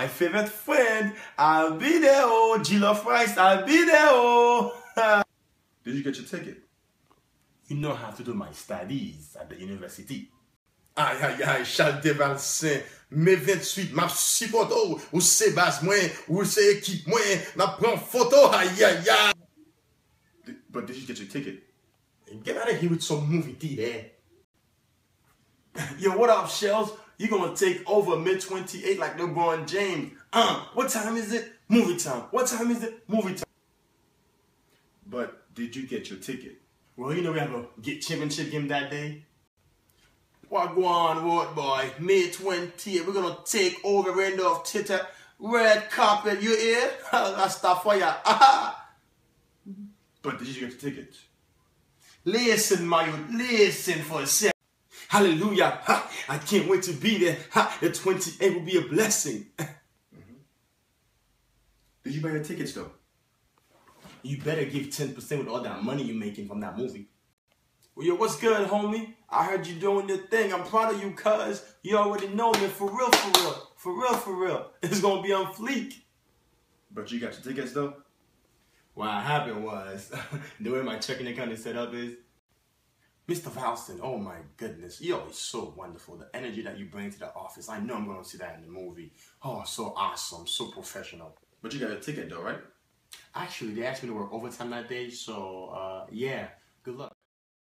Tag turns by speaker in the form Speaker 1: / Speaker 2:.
Speaker 1: my favorite friend. I'll be there, oh. Jollof rice, I'll be there, oh.
Speaker 2: Did you get your ticket?
Speaker 1: You know how to do my studies at the university.
Speaker 2: Aïe, aïe, aïe, Charldyn Valcin, mes 28, ma si photo, ou c'est base moins, ou c'est équipe moins, n'a prend photo, aïe, aïe, aïe. But did you get your ticket?
Speaker 1: Get out of here with some movie theater. Yo, what up, Shells? You gonna take over mid-28 like LeBron James. What time is it? Movie time. What time is it? Movie time.
Speaker 2: But did you get your ticket?
Speaker 1: Well, you know we have a get championship game that day. What go on, what boy? Mid-28, we're gonna take over Randolph Twitter. Red carpet, you hear? That's stuff for ya.
Speaker 2: But did you get your ticket?
Speaker 1: Listen, my youth, listen for a sec. Hallelujah. Ha, I can't wait to be there. Ha, the 28 will be a blessing.
Speaker 2: Did you buy your tickets though?
Speaker 1: You better give 10% with all that money you're making from that movie. Well, yo, what's good, homie? I heard you doing your thing. I'm proud of you, cuz. You already know me. For real, for real. For real, for real. It's gonna be on fleek.
Speaker 2: But you got your tickets though?
Speaker 1: What happened was, the way my checking account is set up is, Mr. Valcin, oh my goodness, you're always so wonderful. The energy that you bring to the office, I know I'm going to see that in the movie. Oh, so awesome, so professional.
Speaker 2: But you got a ticket though, right?
Speaker 1: Actually, they asked me to work overtime that day, so yeah,